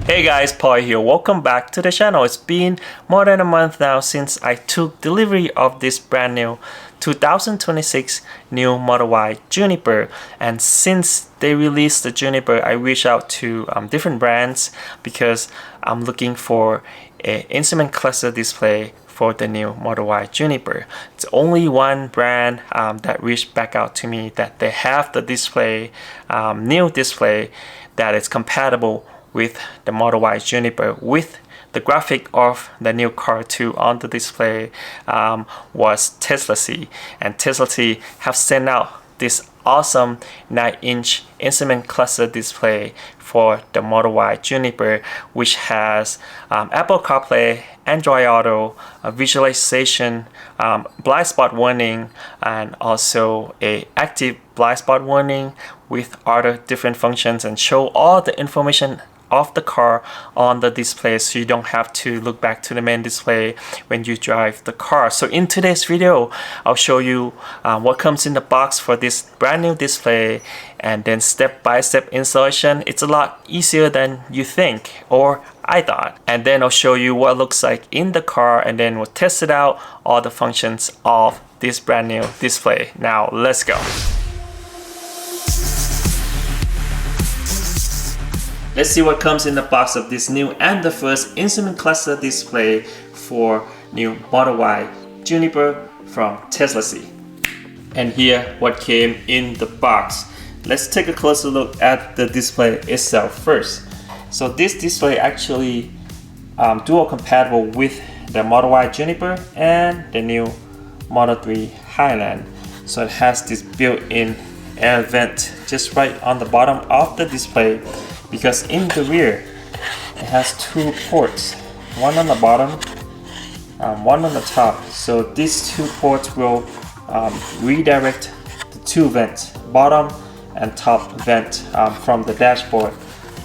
Hey guys, Paul here. Welcome back to the channel. It's been more than a month now since I took delivery of this brand new 2026 new Model Y Juniper, and since they released the Juniper, I reached out to different brands because I'm looking for an instrument cluster display for the new Model Y Juniper. It's only one brand that reached back out to me that they have the display, new display that is compatible with the Model Y Juniper with the graphic of the new car 2 on the display was Tesla C, and Tesla C have sent out this awesome 9-inch instrument cluster display for the Model Y Juniper, which has Apple CarPlay, Android Auto, visualization, blind spot warning, and also a active blind spot warning with other different functions, and show all the information of the car on the display, so you don't have to look back to the main display when you drive the car. So in today's video, I'll show you what comes in the box for this brand new display, and then step-by-step installation. It's a lot easier than you think, or I thought. And then I'll show you what it looks like in the car, and then we'll test it out, all the functions of this brand new display. Now let's go. Let's see what comes in the box of this new and the first instrument cluster display for new Model Y Juniper from Tesla C. And here what came in the box. Let's take a closer look at the display itself first. So this display actually dual compatible with the Model Y Juniper and the new Model 3 Highland. So it has this built-in air vent just right on the bottom of the display, because in the rear it has two ports, one on the bottom, one on the top. So these two ports will redirect the two vents, bottom and top vent, from the dashboard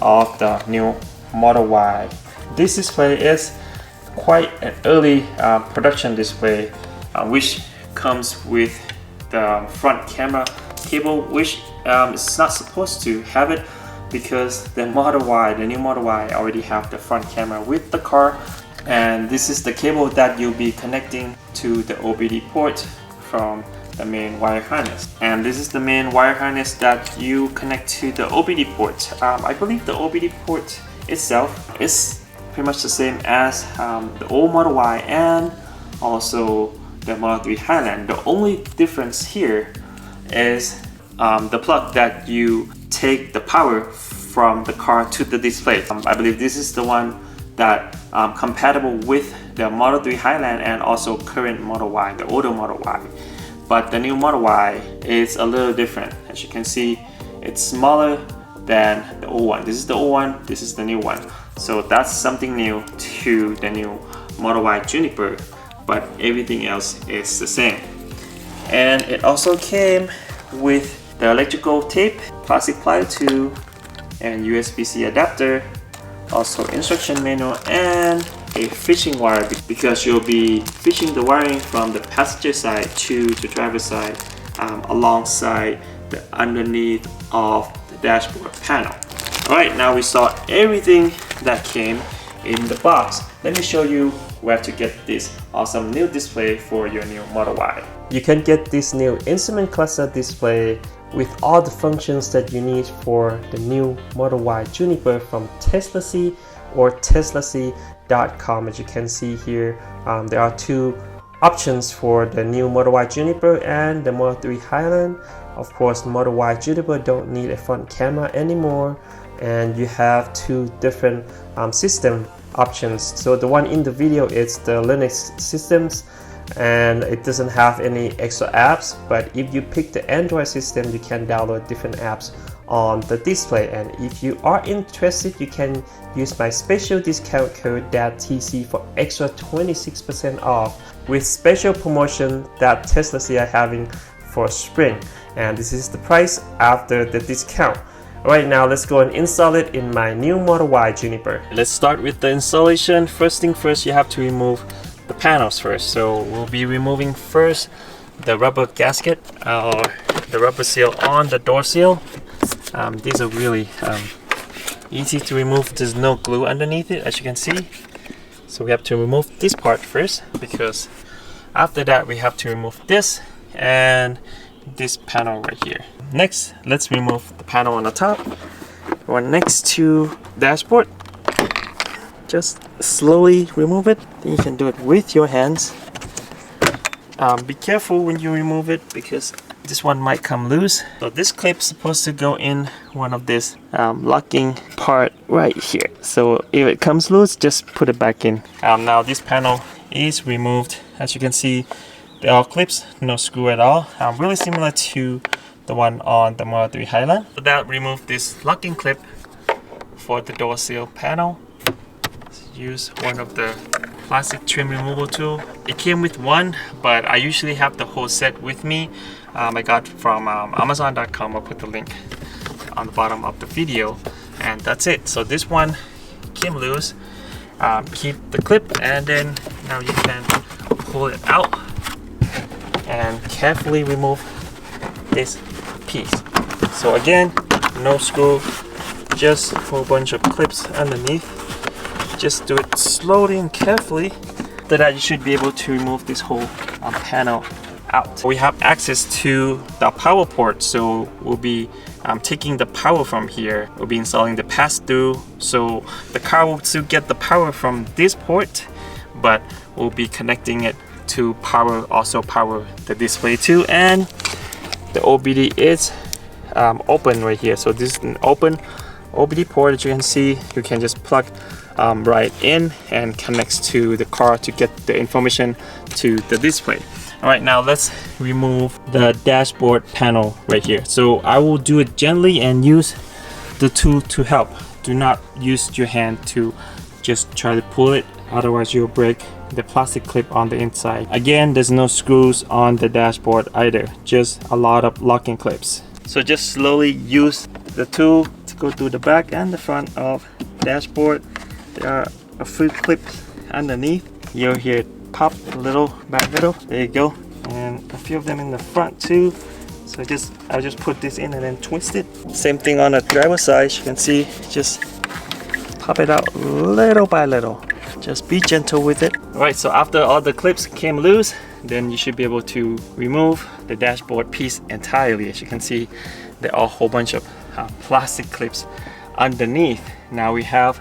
of the new Model Y. This display is quite an early production display, which comes with the front camera cable, which is not supposed to have it, because the Model Y, the new Model Y, already have the front camera with the car. And this is the cable that you'll be connecting to the OBD port from the main wire harness. And this is the main wire harness that you connect to the OBD port. I believe the OBD port itself is pretty much the same as the old Model Y and also the Model 3 Highland. The only difference here is the plug that you take the power from the car to the display. I believe this is the one that compatible with the Model 3 Highland and also current Model Y, the older Model Y. But the new Model Y is a little different. As you can see, it's smaller than the old one. This is the old one, this is the new one. So that's something new to the new Model Y Juniper, but everything else is the same. And it also came with the electrical tape, plastic plier 2, and USB-C adapter, also instruction manual, and a fishing wire, because you'll be fishing the wiring from the passenger side to the driver's side, alongside the underneath of the dashboard panel. Alright, now we saw everything that came in the box. Let me show you where to get this awesome new display for your new Model Y. You can get this new instrument cluster display with all the functions that you need for the new Model Y Juniper from Tesla C or teslac.com. As you can see here, there are two options for the new Model Y Juniper and the Model 3 Highland. Of course, the Model Y Juniper don't need a front camera anymore, and you have two different system options. So the one in the video is the Linux systems, and it doesn't have any extra apps, but if you pick the Android system, you can download different apps on the display. And if you are interested, you can use my special discount code TC for extra 26% off with special promotion that Tesla C are having for spring, and this is the price after the discount. Right now, let's go and install it in my new Model Y Juniper. Let's start with the installation. First thing first, you have to remove the panels first. So we'll be removing first the rubber gasket or the rubber seal on the door seal. These are really easy to remove. There's no glue underneath it, as you can see. So we have to remove this part first, because after that we have to remove this and this panel right here. Next, let's remove the panel on the top, one next to dashboard. Just slowly remove it. Then you can do it with your hands. Be careful when you remove it, because this one might come loose. So this clip's supposed to go in one of this locking part right here. So if it comes loose, just put it back in. Now this panel is removed. As you can see, they are clips, no screw at all. Really similar to the one on the Model 3 Highland. So that removed this locking clip for the door seal panel. Use one of the plastic trim removal tool. It came with one, but I usually have the whole set with me. I got from Amazon.com. I'll put the link on the bottom of the video, and that's it. So this one came loose. Keep the clip, and then now you can pull it out and carefully remove this piece. So again, no screw, just a whole bunch of clips underneath. Just do it slowly and carefully. After that, you should be able to remove this whole panel out. We have access to the power port, so we'll be taking the power from here. We'll be installing the pass-through, so the car will still get the power from this port, but we'll be connecting it to also power the display too. And the OBD is open right here. So this is an open OBD port. As you can see, you can just plug right in and connects to the car to get the information to the display. All right, now let's remove the dashboard panel right here. So I will do it gently and use the tool to help. Do not use your hand to just try to pull it, otherwise you'll break the plastic clip on the inside. Again, there's no screws on the dashboard either, just a lot of locking clips. So just slowly use the tool to go through the back and the front of the dashboard. There are a few clips underneath. You'll hear it pop a little, back little. There you go. And a few of them in the front too. So I'll just put this in and then twist it. Same thing on the driver's side. You can see, just pop it out little by little. Just be gentle with it. Alright, so after all the clips came loose, then you should be able to remove the dashboard piece entirely. As you can see, there are a whole bunch of plastic clips underneath. Now we have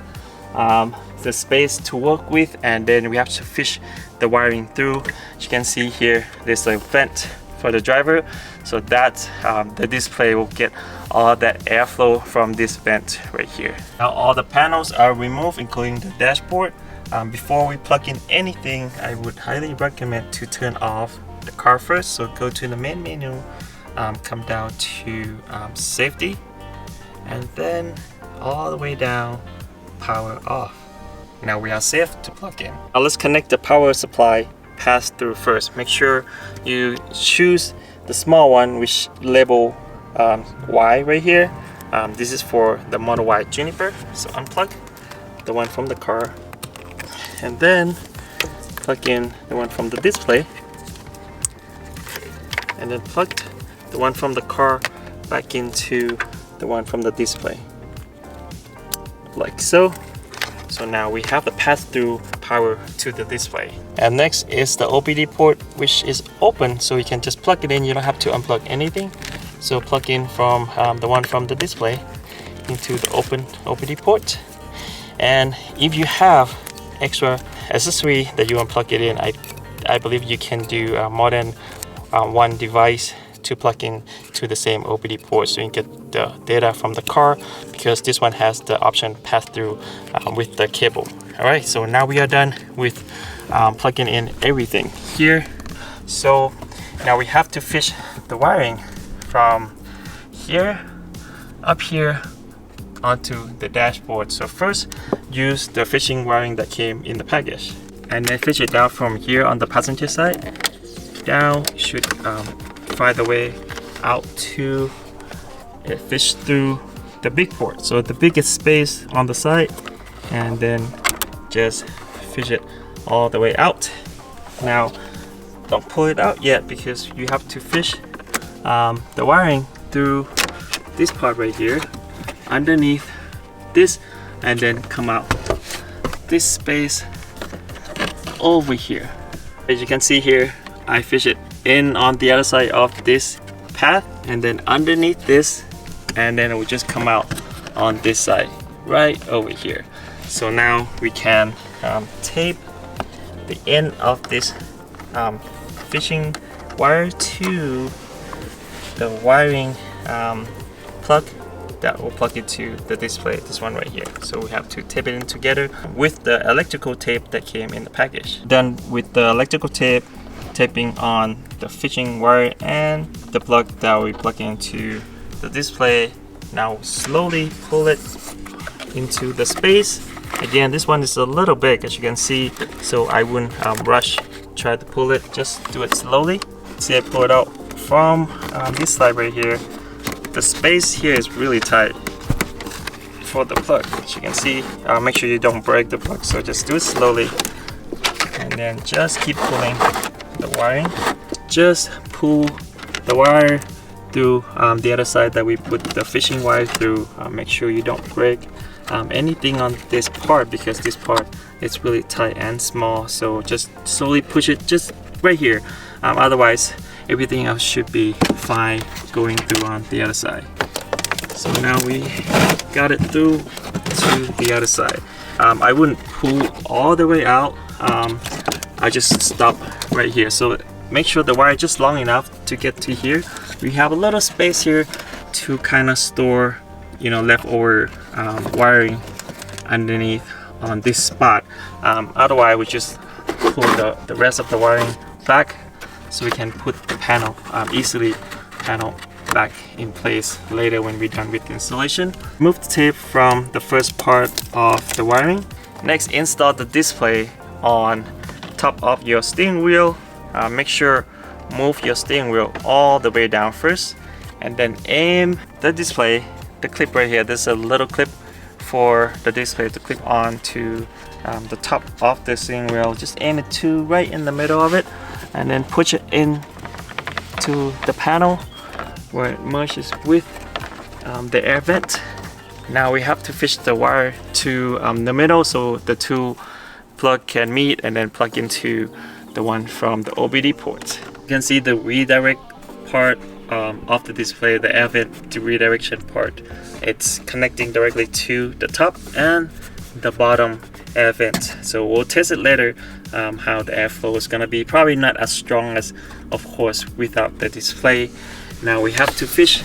the space to work with, and then we have to fish the wiring through. As you can see here, there's a vent for the driver, so that the display will get all that airflow from this vent right here. Now all the panels are removed, including the dashboard. Before we plug in anything, I would highly recommend to turn off the car first. So go to the main menu, come down to safety, and then all the way down, power off. Now we are safe to plug in. Now let's connect the power supply pass through first. Make sure you choose the small one, which label Y right here. This is for the Model Y Juniper. So unplug the one from the car, and then plug in the one from the display, and then plug the one from the car back into the one from the display, like so. So now we have the pass-through power to the display. And next is the OBD port, which is open, so you can just plug it in. You don't have to unplug anything. So plug in from the one from the display into the open OBD port. And if you have extra accessory that you want to plug it in, I believe you can do more than one device to plug in to the same OBD port, so you can get the data from the car, because this one has the option pass through with the cable. Alright, so now we are done with plugging in everything here. So now we have to fish the wiring from here up here onto the dashboard. So first, use the fishing wiring that came in the package, and then fish it down from here on the passenger side. Down, you should find the way out to fish through the big port, so the biggest space on the side, and then just fish it all the way out. Now don't pull it out yet, because you have to fish the wiring through this part right here underneath this and then come out this space over here. As you can see here, I fish it in on the other side of this path and then underneath this, and then it will just come out on this side right over here. So now we can tape the end of this fishing wire to the wiring plug that will plug it to the display, this one right here. So we have to tape it in together with the electrical tape that came in the package. Done with the electrical tape, taping on the fishing wire and the plug that we plug into the display. Now slowly pull it into the space. Again, this one is a little big, as you can see, so I wouldn't rush, try to pull it, just do it slowly. See, I pull it out from this side right here. The space here is really tight for the plug, as you can see. Make sure you don't break the plug, so just do it slowly and then just keep pulling the wiring. Just pull the wire through the other side that we put the fishing wire through. Make sure you don't break anything on this part, because this part is really tight and small, so just slowly push it just right here. Otherwise everything else should be fine going through on the other side. So now we got it through to the other side. I wouldn't pull all the way out. I just stop right here. So make sure the wire is just long enough to get to here. We have a little space here to kind of store, you know, leftover wiring underneath on this spot. Otherwise we just pull the rest of the wiring back so we can put the panel easily back in place later when we're done with the installation. Remove the tape from the first part of the wiring. Next, install the display on top of your steering wheel. Make sure move your steering wheel all the way down first, and then aim the display, the clip right here. There's a little clip for the display to clip on to the top of the steering wheel. Just aim it to right in the middle of it, and then push it in to the panel where it merges with the air vent. Now we have to fish the wire to the middle so the two plug can meet and then plug into the one from the OBD port. You can see the redirect part of the display, the air vent to redirection part. It's connecting directly to the top and the bottom air vent. So we'll test it later how the airflow is gonna be. Probably not as strong as, of course, without the display. Now we have to fish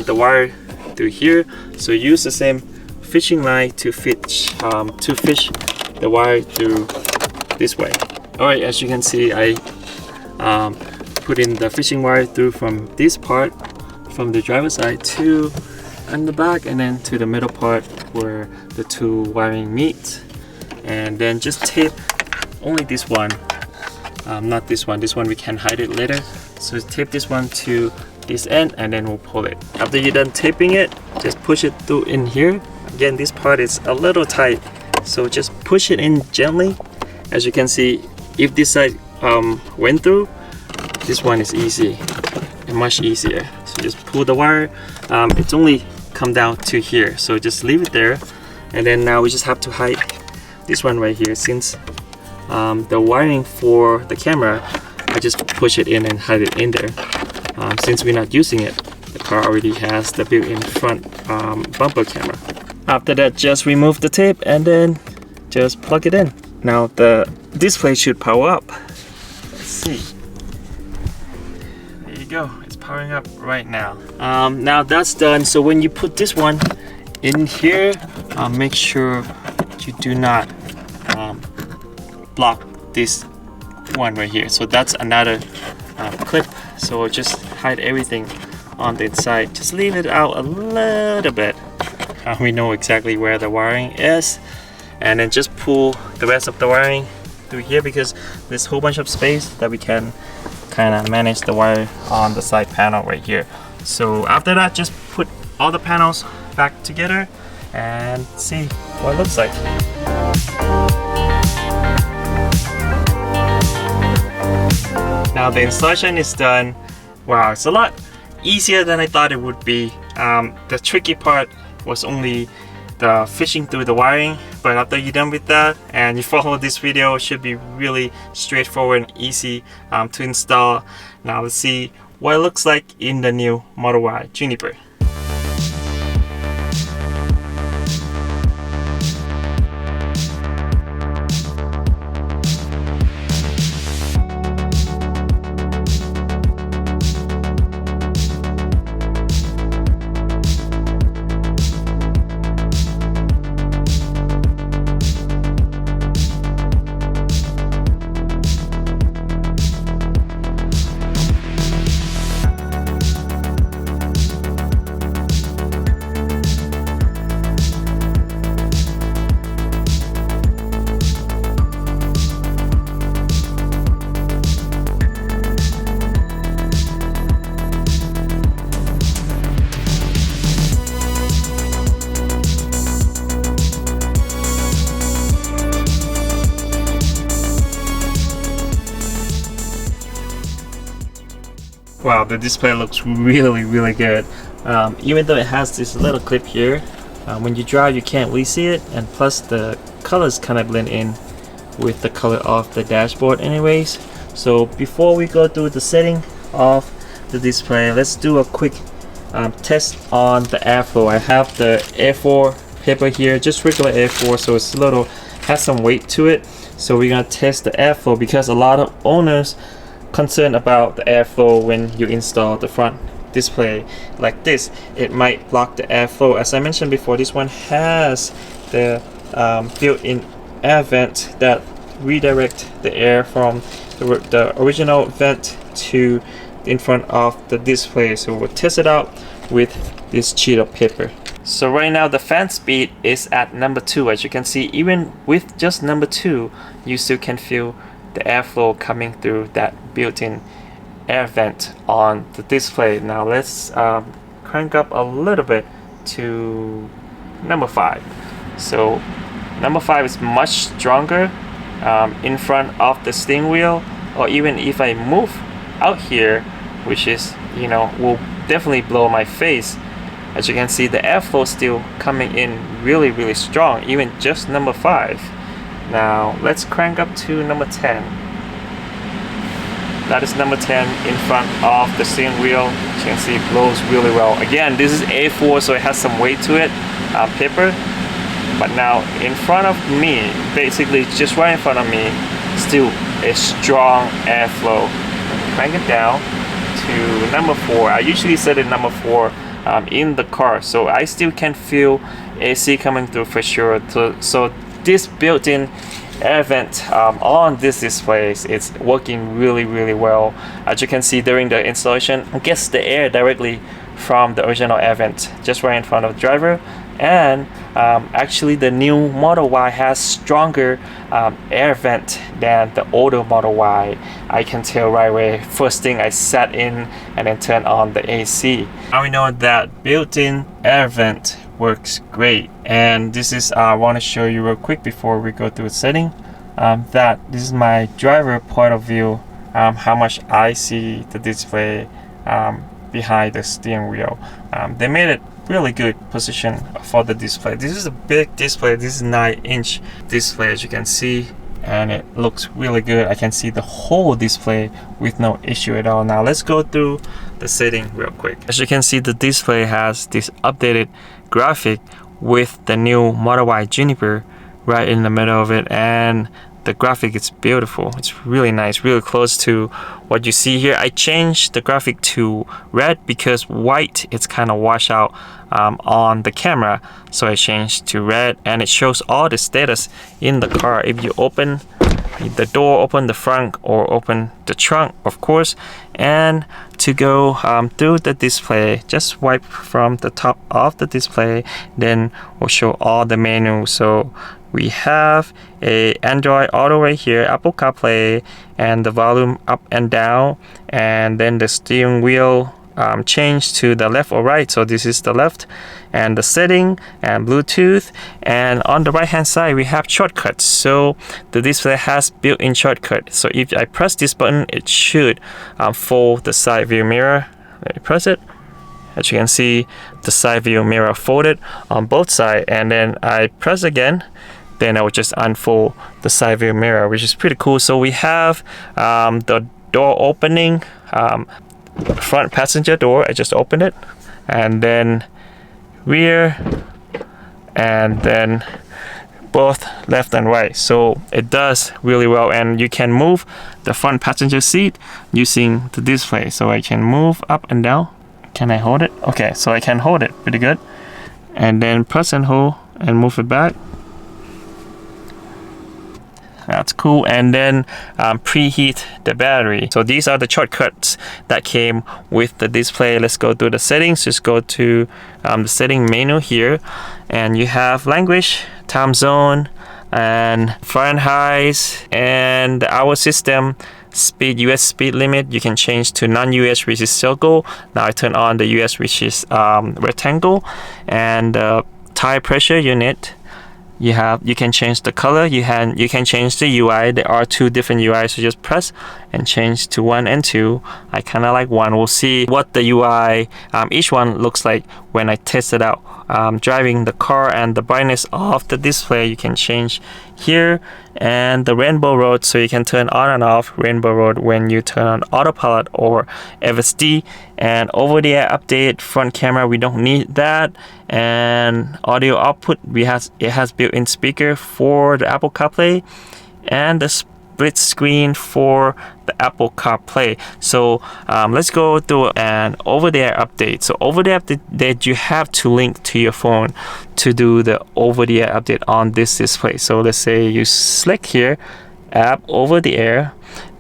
the wire through here. So use the same fishing line to fish the wire through this way. Alright, as you can see, I put in the fishing wire through from this part, from the driver's side to on the back, and then to the middle part where the two wiring meet. And then just tape only this one, not this one. This one we can hide it later. So tape this one to this end and then we'll pull it. After you're done taping it, just push it through in here. Again, this part is a little tight, so just push it in gently. As you can see, if this side went through, this one is easy and much easier. So just pull the wire. It's only come down to here, so just leave it there. And then now we just have to hide this one right here. Since the wiring for the camera, I just push it in and hide it in there. Since we're not using it, the car already has the built-in front bumper camera. After that, just remove the tape and then just plug it in. Now the display should power up. Let's see. There you go, it's powering up right now. Now that's done. So when you put this one in here, make sure you do not block this one right here. So that's another clip. So just hide everything on the inside. Just leave it out a little bit. We know exactly where the wiring is, and then just pull the rest of the wiring through here, because there's a whole bunch of space that we can kind of manage the wire on the side panel right here. So after that, just put all the panels back together and see what it looks like. Now the installation is done. Wow, it's a lot easier than I thought it would be. The tricky part was only fishing through the wiring, but after you're done with that and you follow this video, it should be really straightforward and easy to install. Now let's see what it looks like in the new Model Y Juniper. Wow, the display looks really good. Even though it has this little clip here, when you drive you can't really see it, and plus the colors kind of blend in with the color of the dashboard anyways. So before we go through the setting of the display, let's do a quick test on the airflow. I have the A4 paper here, just regular A4, so it's a little, has some weight to it. So we're gonna test the airflow because a lot of owners concerned about the airflow when you install the front display like this. It might block the airflow. As I mentioned before, this one has the built-in air vent that redirect the air from the original vent to in front of the display. So we'll test it out with this sheet of paper. So right now the fan speed is at number 2. As you can see, even with just number 2, you still can feel the airflow coming through that built-in air vent on the display. Now let's crank up a little bit to number 5. So number 5 is much stronger in front of the steering wheel, or even if I move out here, which is, you know, will definitely blow my face. As you can see, the airflow still coming in really strong, even just number 5. Now let's crank up to number 10. That is number 10 in front of the steering wheel. As you can see, it blows really well. Again, this is A4, so it has some weight to it, paper. But now in front of me, basically just right in front of me, still a strong airflow. Crank it down to number 4. I usually set it number 4 in the car, so I still can feel AC coming through for sure. So this built-in air vent on this display, it's working really well. As you can see, during the installation, it gets the air directly from the original air vent just right in front of the driver. And actually the new Model Y has stronger air vent than the older Model Y. I can tell right away. First thing I sat in and then turned on the AC. Now we know that built-in air vent works great, and this is I want to show you real quick before we go through the setting, that this is my driver point of view, how much I see the display behind the steering wheel. They made it really good position for the display. This is a big display. This is 9-inch display, as you can see, and it looks really good. I can see the whole display with no issue at all. Now let's go through the setting real quick. As you can see, the display has this updated graphic with the new Model Y Juniper right in the middle of it, and the graphic is beautiful. It's really nice, really close to what you see here. I changed the graphic to red because white, it's kind of washed out on the camera, so I changed to red, and it shows all the status in the car. If you open the door, open the front, or open the trunk, of course, and to go through the display, just swipe from the top of the display, then we'll show all the menus. So we have a Android Auto right here, Apple CarPlay, and the volume up and down, and then the steering wheel change to the left or right. So this is the left, and the setting, and Bluetooth, and on the right hand side we have shortcuts. So the display has built-in shortcut. So if I press this button, it should fold the side view mirror. Let me press it, As you can see, the side view mirror folded on both sides, and then I press again, then I will just unfold the side view mirror, which is pretty cool. So we have the door opening, front passenger door, I just opened it, and then rear, and then both left and right. So it does really well, and you can move the front passenger seat using the display. So I can move up and down. Can I hold it? Okay, so I can hold it pretty good, and then press and hold and move it back. That's cool. And then preheat the battery. So these are the shortcuts that came with the display. Let's go to the settings. Just go to the setting menu here, and you have language, time zone, and Fahrenheit, and the hour system, speed, US speed limit. You can change to non-US, which is circle. Now I turn on the US, which is rectangle, and tire pressure unit. You can change the color, you can change the UI. There are 2 different UIs, so just press and change to 1 and 2. I kind of like 1. We'll see what the UI each one looks like when I test it out driving the car. And the brightness of the display you can change here, and the rainbow road, so you can turn on and off rainbow road when you turn on autopilot or FSD. And over the air update, front camera, we don't need that. And audio output, it has built-in speaker for the Apple CarPlay, and the split screen for the Apple CarPlay. So let's go to an over-the-air update. So over-the-air update, you have to link to your phone to do the over-the-air update on this display. So let's say you select here, app over-the-air,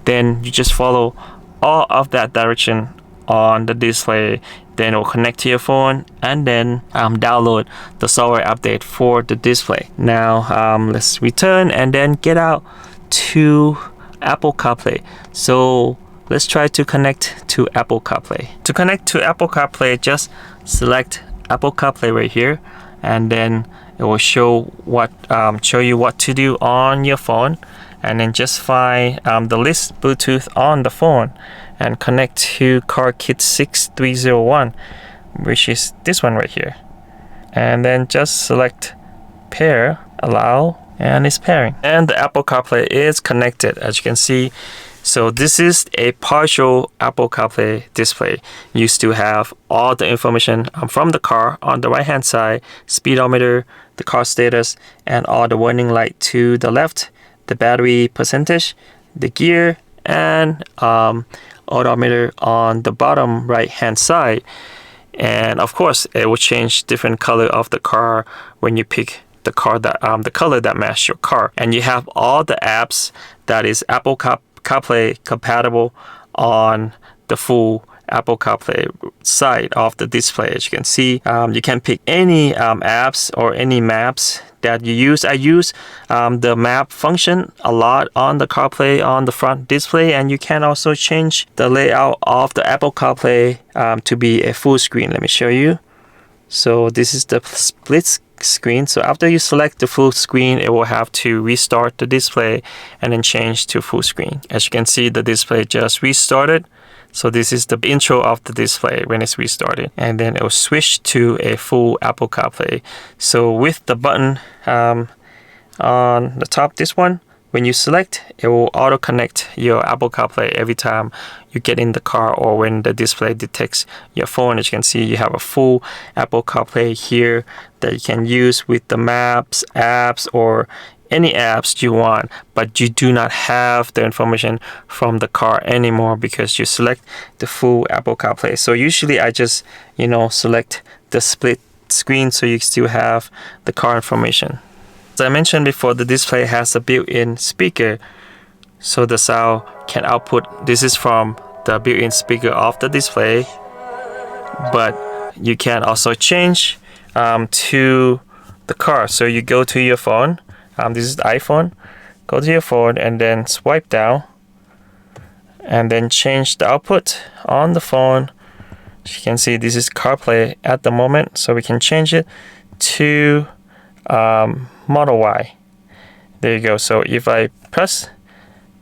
then you just follow all of that direction on the display. Then it will connect to your phone, and then download the software update for the display. Now let's return and then get out to Apple CarPlay. So let's try to connect to Apple CarPlay. To connect to Apple CarPlay, just select Apple CarPlay right here, and then it will show you what to do on your phone. And then just find the list Bluetooth on the phone and connect to CarKit 6301, which is this one right here. And then just select pair, allow, and it's pairing. And the Apple CarPlay is connected, as you can see. So this is a partial Apple CarPlay display. You still have all the information from the car on the right hand side, speedometer, the car status, and all the warning light to the left, the battery percentage, the gear, and odometer on the bottom right hand side. And of course it will change different color of the car when you pick the car that the color that matches your car. And you have all the apps that is Apple CarPlay compatible on the full Apple CarPlay side of the display. As you can see, you can pick any apps or any maps that you use. I use the map function a lot on the CarPlay on the front display, and you can also change the layout of the Apple CarPlay to be a full screen. Let me show you. So this is the split screen. So after you select the full screen, it will have to restart the display and then change to full screen. As you can see, the display just restarted. So this is the intro of the display when it's restarted, and then it will switch to a full Apple CarPlay. So with the button on the top, this one, when you select, it will auto connect your Apple CarPlay every time you get in the car or when the display detects your phone. As you can see, you have a full Apple CarPlay here that you can use with the maps, apps, or any apps you want, but you do not have the information from the car anymore because you select the full Apple CarPlay. So usually I just select the split screen so you still have the car information. As I mentioned before, the display has a built-in speaker, so the sound can output. This is from the built-in speaker of the display, but you can also change to the car. So you go to your phone. This is the iPhone. Go to your phone and then swipe down, and then change the output on the phone. As you can see, this is CarPlay at the moment, so we can change it to Model Y. There you go. So if I press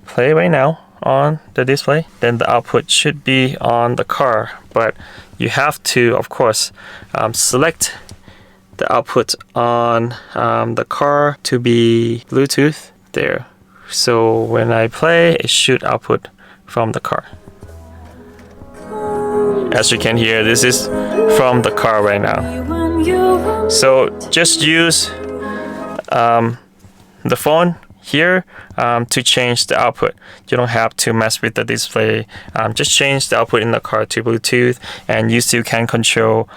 play right now on the display, then the output should be on the car, but you have to, of course, select the output on the car to be Bluetooth there. So when I play, it should output from the car. As you can hear, this is from the car right now. So just use the phone here to change the output. You don't have to mess with the display. Just change the output in the car to Bluetooth, and you still can control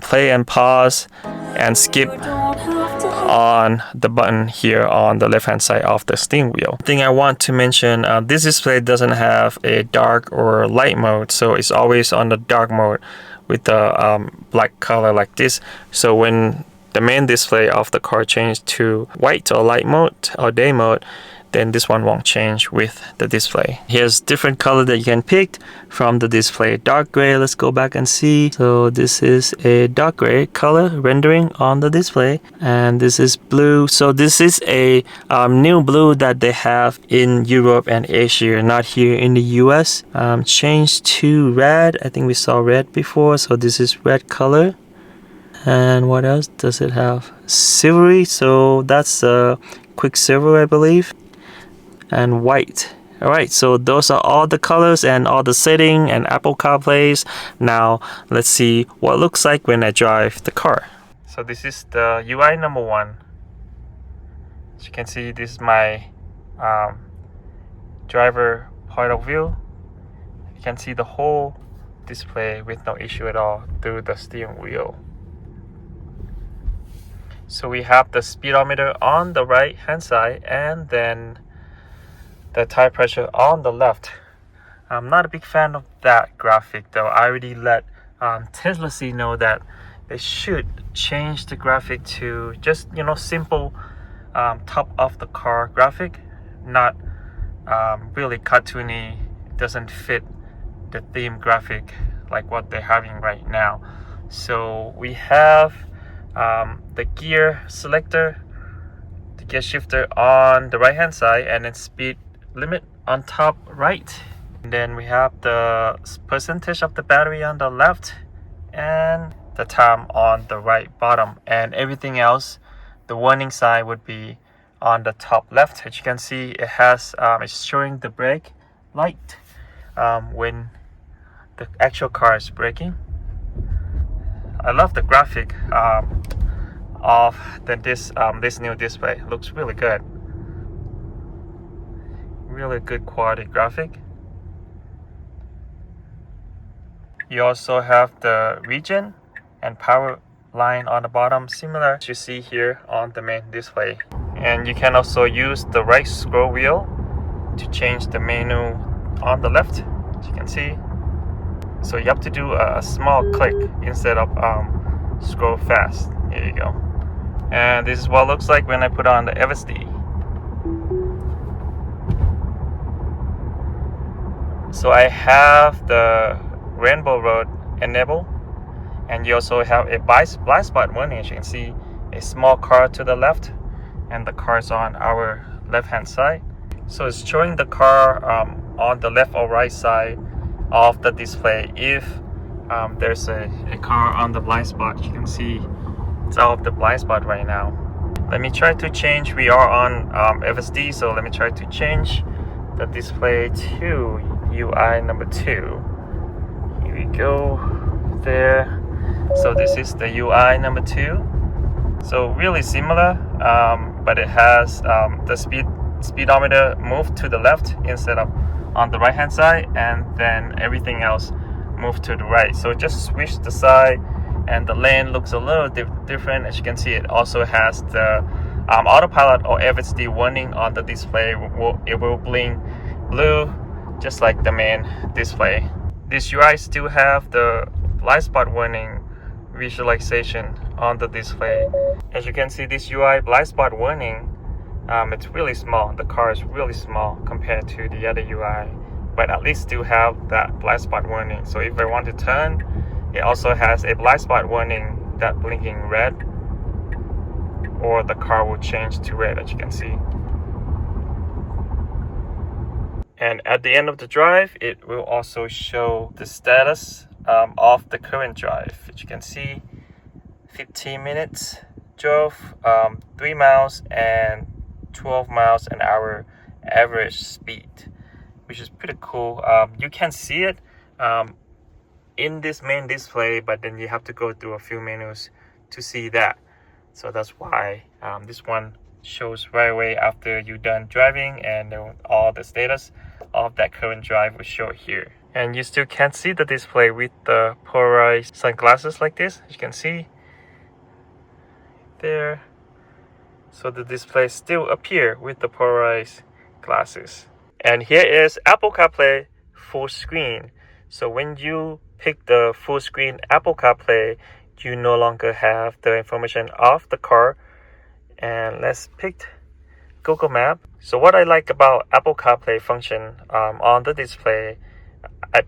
play and pause and skip on the button here on the left hand side of the steering wheel. Thing I want to mention, this display doesn't have a dark or light mode, so it's always on the dark mode with the black color like this. So when the main display of the car changed to white or light mode or day mode, then this one won't change with the display. Here's different color that you can pick from the display. Dark gray, let's go back and see. So this is a dark gray color rendering on the display, and this is blue. So this is a new blue that they have in Europe and Asia, not here in the US. Changed to red. I think we saw red before, so this is red color. And what else does it have? Silvery, so that's a Quicksilver, I believe. And white. Alright, so those are all the colors and all the setting and Apple CarPlays. Now let's see what it looks like when I drive the car. So this is the UI number 1. As you can see, this is my driver point of view. You can see the whole display with no issue at all through the steering wheel. So we have the speedometer on the right hand side, and then the tire pressure on the left. I'm not a big fan of that graphic though. I already let Tesla know that they should change the graphic to just, you know, simple top of the car graphic, not really cartoony. It doesn't fit the theme graphic like what they're having right now. So we have the gear selector, the gear shifter on the right hand side, and then speed limit on top right. And then we have the percentage of the battery on the left and the time on the right bottom, and everything else, the warning sign would be on the top left. As you can see, it has it's showing the brake light when the actual car is braking. I love the graphic of this new display. It looks really good. Really good quality graphic. You also have the region and power line on the bottom, similar as you see here on the main display. And you can also use the right scroll wheel to change the menu on the left, as you can see. So you have to do a small click instead of scroll fast. Here you go. And this is what it looks like when I put on the FSD. So I have the rainbow road enabled, and you also have a blind spot warning. As you can see, a small car to the left, and the car's on our left hand side. So it's showing the car on the left or right side of the display. If there's a car on the blind spot, you can see it's out of the blind spot right now. Let me try to change. We are on FSD, so let me try to change the display to UI number 2. Here we go. There. So this is the UI number 2. So really similar, but it has the speedometer moved to the left instead of on the right hand side, and then everything else moved to the right. So just switch the side, and the lane looks a little different. As you can see, it also has the autopilot or FSD warning on the display. It will blink blue just like the main display. This UI still have the blind spot warning visualization on the display. As you can see, this UI blind spot warning, it's really small. The car is really small compared to the other UI, but at least still have that blind spot warning. So if I want to turn, it also has a blind spot warning that blinking red, or the car will change to red, as you can see. And at the end of the drive, it will also show the status of the current drive. As you can see, 15 minutes drove, 3 miles and 12 miles an hour average speed, which is pretty cool. You can see it in this main display, but then you have to go through a few menus to see that. So that's why this one shows right away after you're done driving, and all the status of that current drive will show here. And you still can't see the display with the polarized sunglasses like this, as you can see there. So the display still appear with the polarized glasses. And here is Apple CarPlay full screen. So when you pick the full screen Apple CarPlay, you no longer have the information of the car. And let's pick Google Map. So what I like about Apple CarPlay function on the display,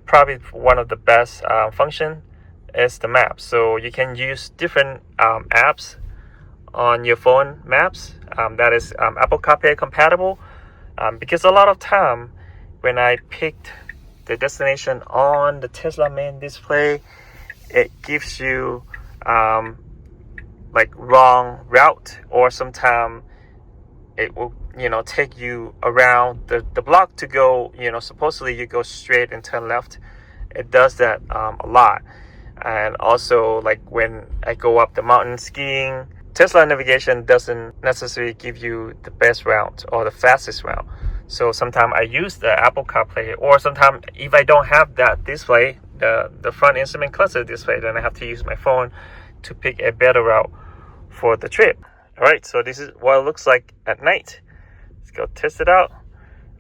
probably one of the best function is the map. So you can use different apps on your phone maps that is Apple CarPlay compatible, because a lot of time when I picked the destination on the Tesla main display, it gives you like wrong route, or sometimes it will take you around the block to go, supposedly you go straight and turn left. It does that a lot. And also, like when I go up the mountain skiing, Tesla navigation doesn't necessarily give you the best route or the fastest route. So sometimes I use the Apple CarPlay, or sometimes if I don't have that display, the front instrument cluster display, then I have to use my phone to pick a better route for the trip. Alright, so this is what it looks like at night. Let's go test it out.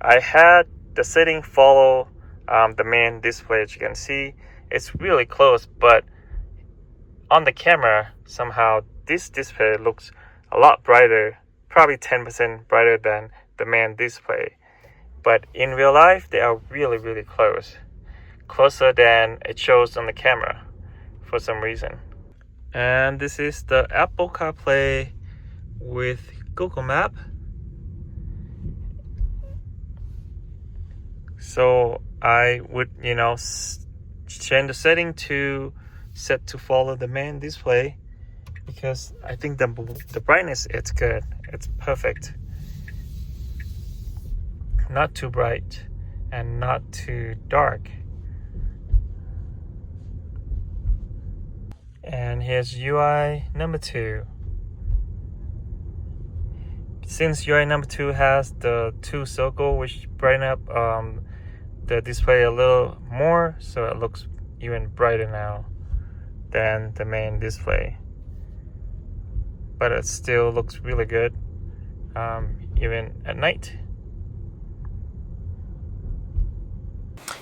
I had the setting follow the main display. As you can see, it's really close, but on the camera, somehow this display looks a lot brighter, probably 10% brighter than the main display. But in real life, they are really, really close. Closer than it shows on the camera for some reason. And this is the Apple CarPlay with Google Map. So I would, change the setting to set to follow the main display, because I think the brightness, it's good. It's perfect. Not too bright and not too dark. And here's UI number 2. Since UI number 2 has the 2 circle, which brighten up the display a little more, so it looks even brighter now than the main display. But it still looks really good, even at night.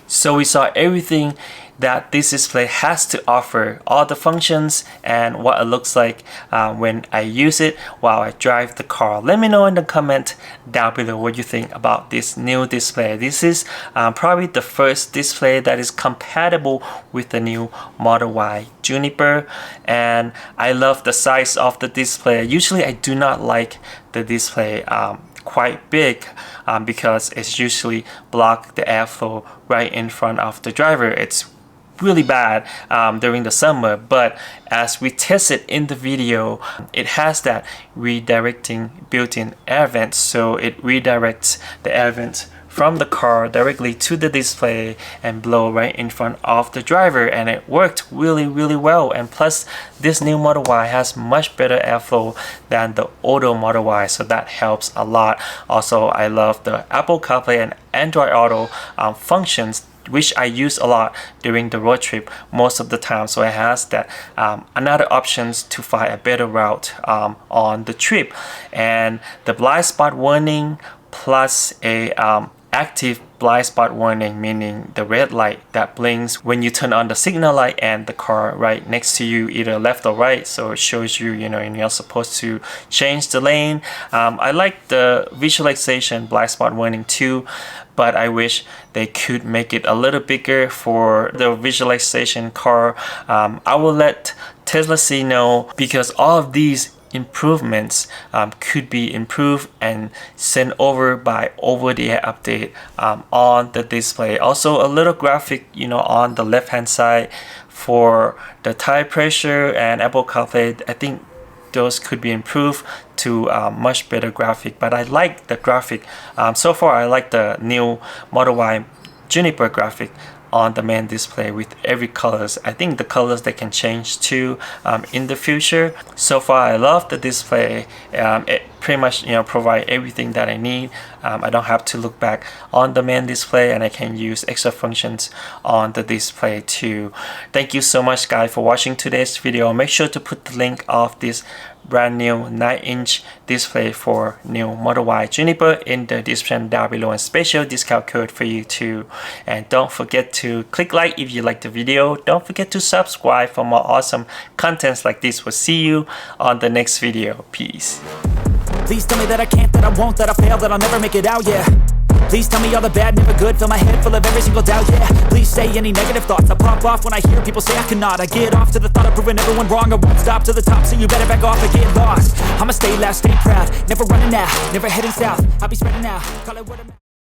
So we saw everything that this display has to offer, all the functions and what it looks like when I use it while I drive the car. Let me know in the comment down below what you think about this new display. This is probably the first display that is compatible with the new Model Y Juniper, and I love the size of the display. Usually I do not like the display quite big because it's usually block the airflow right in front of the driver. It's really bad during the summer, but as we test it in the video, it has that redirecting built-in air vent, so it redirects the air vent from the car directly to the display and blow right in front of the driver, and it worked really well. And plus, this new Model Y has much better airflow than the older Model Y, so that helps a lot. Also, I love the Apple CarPlay and Android Auto functions, which I use a lot during the road trip most of the time. So it has that another options to find a better route on the trip. And the blind spot warning plus a active blind spot warning, meaning the red light that blinks when you turn on the signal light and the car right next to you, either left or right, so it shows you, and you're supposed to change the lane. I like the visualization blind spot warning too, but I wish they could make it a little bigger for the visualization car. I will let Tesla C know, because all of these improvements could be improved and sent over by over-the-air update on the display. Also a little graphic, you know, on the left hand side for the tire pressure and Apple CarPlay. I think those could be improved to much better graphic, but I like the graphic. So far I like the new Model Y Juniper graphic on the main display with every colors. I think the colors they can change too in the future. So far I love the display. It pretty much, you know, provide everything that I need. I don't have to look back on the main display, and I can use extra functions on the display too. Thank you so much guys for watching today's video. Make sure to put the link of this brand new 9-inch display for new Model Y Juniper in the description down below, and special discount code for you too. And don't forget to click like if you like the video. Don't forget to subscribe for more awesome contents like this. We'll see you on the next video. Peace. Please tell me that I can't, that I won't, that I fail, that I'll never make it out, yeah. Please tell me all the bad, never good, fill my head full of every single doubt, yeah. Please say any negative thoughts, I pop off when I hear people say I cannot. I get off to the thought of proving everyone wrong. I won't stop to the top, so you better back off and get lost. I'ma stay loud, stay proud, never running out, never heading south. I'll be spreading out, call it what I'm